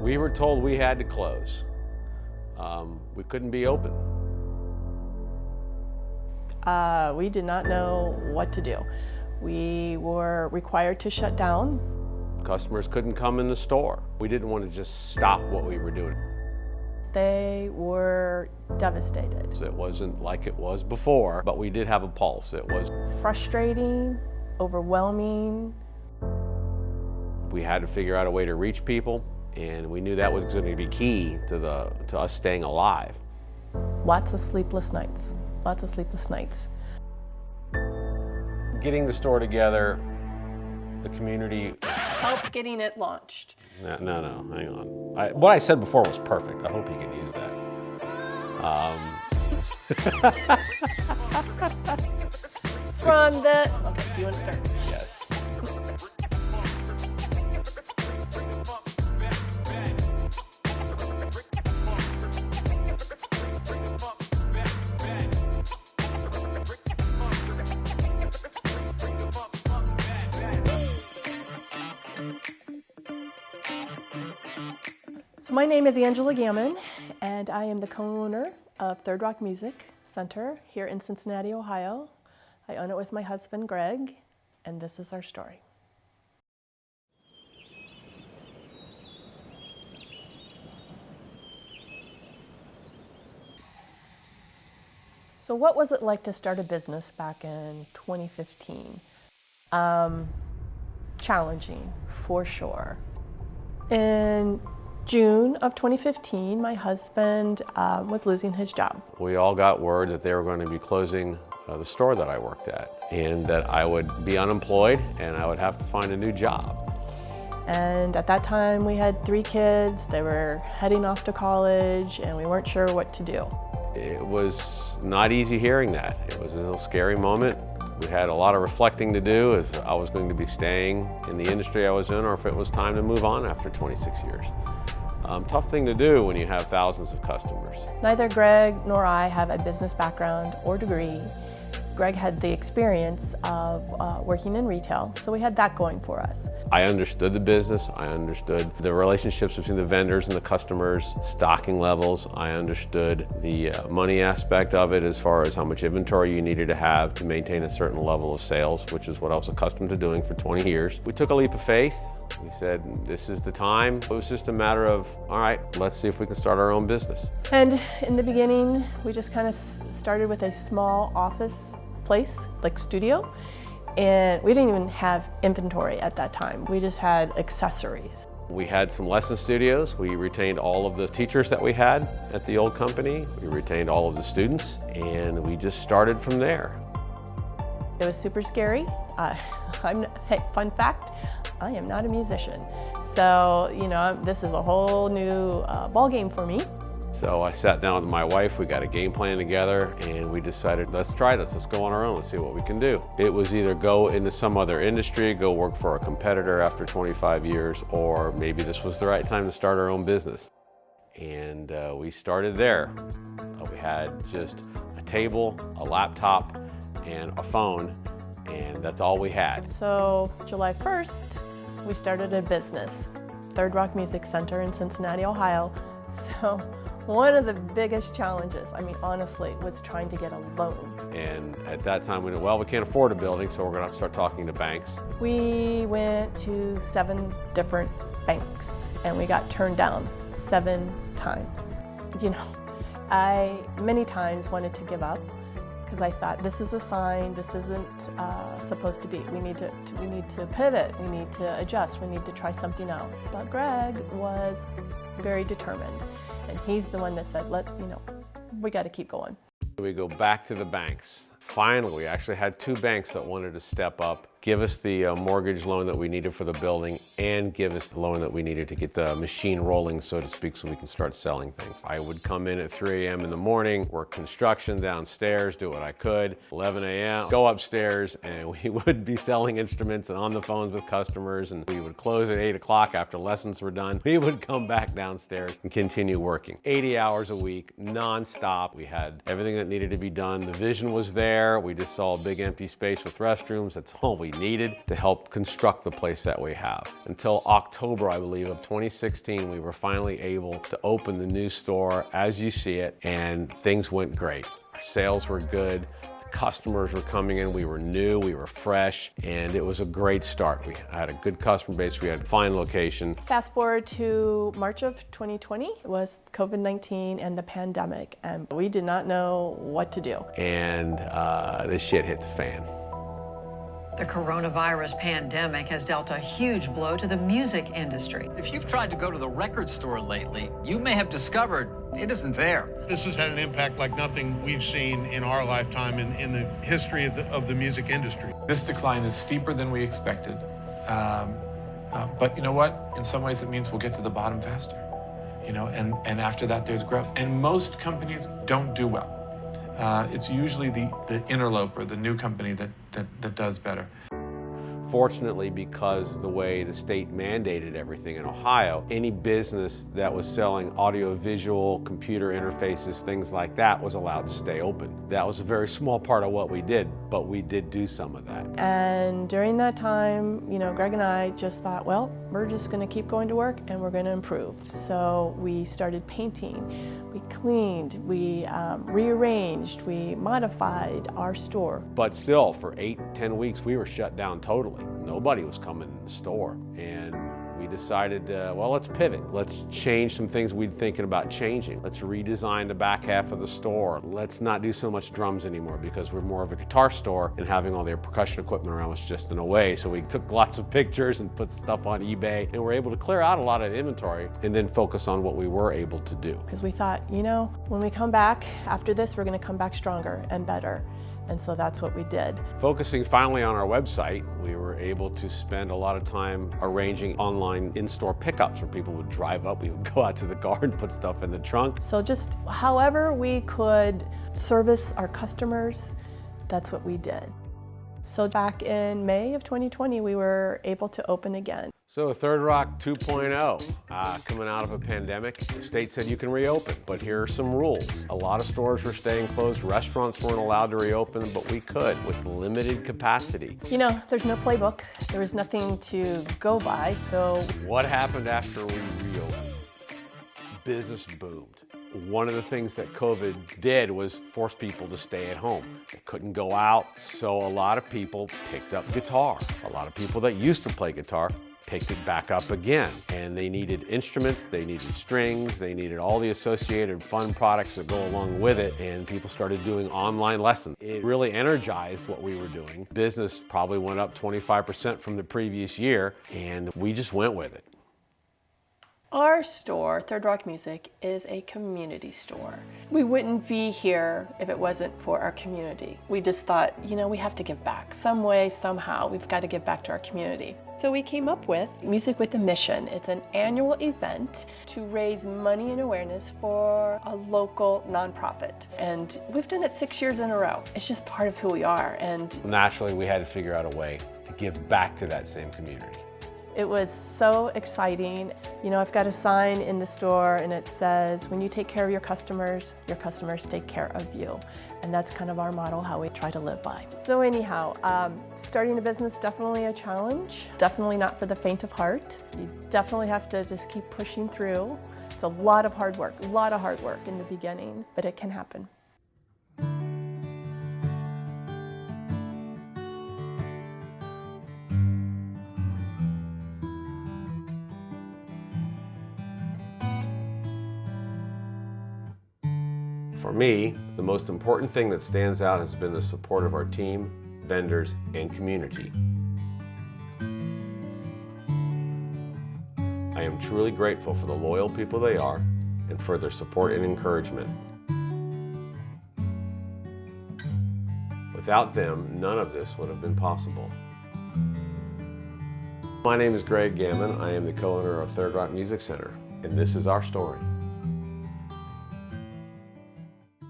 We were told we had to close. We couldn't be open. We did not know what to do. We were required to shut down. Customers couldn't come in the store. We didn't want to just stop what we were doing. They were devastated. It wasn't like it was before, but we did have a pulse. It was Frustrating, overwhelming. We had to figure out a way to reach people, and we knew that was going to be key to us staying alive. Lots of sleepless nights. Lots of sleepless nights. Getting the store together, the community. Help getting it launched. No, hang on. What I said before was perfect. I hope you can use that. From the, okay, do you want to start? Yes. So my name is Angela Gammon, and I am the co-owner of Third Rock Music Center here in Cincinnati, Ohio. I own it with my husband, Greg, and this is our story. So what was it like to start a business back in 2015? Challenging, for sure. In June of 2015, my husband was losing his job. We all got word that they were going to be closing the store that I worked at, and that I would be unemployed and I would have to find a new job. And at that time we had 3 kids. They were heading off to college and we weren't sure what to do. It was not easy hearing that. It was a little scary moment. We had a lot of reflecting to do if I was going to be staying in the industry I was in or if it was time to move on after 26 years. Tough thing to do when you have thousands of customers. Neither Greg nor I have a business background or degree. Greg had the experience of working in retail, so we had that going for us. I understood the business. I understood the relationships between the vendors and the customers, stocking levels. I understood the money aspect of it as far as how much inventory you needed to have to maintain a certain level of sales, which is what I was accustomed to doing for 20 years. We took a leap of faith. We said, this is the time. It was just a matter of, all right, let's see if we can start our own business. And in the beginning, we just kind of started with a small office place, like studio, and we didn't even have inventory at that time. We just had accessories. We had some lesson studios. We retained all of the teachers that we had at the old company. We retained all of the students, and we just started from there. It was super scary. Hey, fun fact, I am not a musician. So, you know, this is a whole new ball game for me. So I sat down with my wife, we got a game plan together, and we decided, let's try this, let's go on our own, let's see what we can do. It was either go into some other industry, go work for a competitor after 25 years, or maybe this was the right time to start our own business. And we started there. We had just a table, a laptop, and a phone, and that's all we had. So July 1st, we started a business, Third Rock Music Center in Cincinnati, Ohio. So one of the biggest challenges, I mean, honestly, was trying to get a loan. And at that time we knew, well, we can't afford a building, so we're gonna have to start talking to banks. We went to 7 different banks and we got turned down 7 times. You know, I many times wanted to give up because I thought, this is a sign, this isn't supposed to be. We need to pivot, we need to adjust, we need to try something else. But Greg was very determined, and he's the one that said, we got to keep going. We go back to the banks. Finally, we actually had 2 banks that wanted to step up, give us the mortgage loan that we needed for the building, and give us the loan that we needed to get the machine rolling, so to speak, so we can start selling things. I would come in at 3 a.m. in the morning, work construction downstairs, do what I could. 11 a.m., go upstairs, and we would be selling instruments and on the phones with customers, and we would close at 8 o'clock after lessons were done. We would come back downstairs and continue working. 80 hours a week, non-stop. We had everything that needed to be done. The vision was there. We just saw a big empty space with restrooms. That's all we we needed to help construct the place that we have. Until October, I believe, of 2016, we were finally able to open the new store as you see it, and things went great. Our sales were good. Customers were coming in, we were new, we were fresh, and it was a great start. We had a good customer base, we had a fine location. Fast forward to March of 2020, it was COVID-19 and the pandemic, and we did not know what to do. And this shit hit the fan. The coronavirus pandemic has dealt a huge blow to the music industry. If you've tried to go to the record store lately, you may have discovered it isn't there. This has had an impact like nothing we've seen in our lifetime in the history of the music industry. This decline is steeper than we expected. But you know what? In some ways it means we'll get to the bottom faster. You know, and after that there's growth. And most companies don't do well. It's usually the interloper, the new company that does better. Fortunately, because the way the state mandated everything in Ohio, any business that was selling audio-visual, computer interfaces, things like that, was allowed to stay open. That was a very small part of what we did, but we did do some of that. And during that time, you know, Greg and I just thought, well, we're just going to keep going to work and we're going to improve. So we started painting, we cleaned, we rearranged, we modified our store. But still, for 8-10 weeks, we were shut down totally. Nobody was coming in the store. And we decided, well, let's pivot. Let's change some things we'd thinking about changing. Let's redesign the back half of the store. Let's not do so much drums anymore because we're more of a guitar store, and having all their percussion equipment around was just in a way. So we took lots of pictures and put stuff on eBay, and we're able to clear out a lot of inventory and then focus on what we were able to do. Because we thought, you know, when we come back after this, we're going to come back stronger and better. And so that's what we did. Focusing finally on our website, we were able to spend a lot of time arranging online in-store pickups where people would drive up, we would go out to the car and put stuff in the trunk. So just however we could service our customers, that's what we did. So back in May of 2020, we were able to open again. So Third Rock 2.0, coming out of a pandemic, the state said you can reopen, but here are some rules. A lot of stores were staying closed, restaurants weren't allowed to reopen, but we could with limited capacity. You know, there's no playbook, there was nothing to go by, so. What happened after we reopened? Business boomed. One of the things that COVID did was force people to stay at home. They couldn't go out, so a lot of people picked up guitar. A lot of people that used to play guitar picked it back up again. And they needed instruments, they needed strings, they needed all the associated fun products that go along with it, and people started doing online lessons. It really energized what we were doing. Business probably went up 25% from the previous year, and we just went with it. Our store, Third Rock Music, is a community store. We wouldn't be here if it wasn't for our community. We just thought, you know, we have to give back. Some way, somehow, we've got to give back to our community. So we came up with Music with a Mission. It's an annual event to raise money and awareness for a local nonprofit. And we've done it 6 years in a row. It's just part of who we are. And naturally, we had to figure out a way to give back to that same community. It was so exciting. You know, I've got a sign in the store and it says, when you take care of your customers take care of you. And that's kind of our motto, how we try to live by. So anyhow, starting a business, definitely a challenge. Definitely not for the faint of heart. You definitely have to just keep pushing through. It's a lot of hard work in the beginning, but it can happen. For me, the most important thing that stands out has been the support of our team, vendors, and community. I am truly grateful for the loyal people they are and for their support and encouragement. Without them, none of this would have been possible. My name is Gregg Gammon. I am the co-owner of Third Rock Music Center, and this is our story.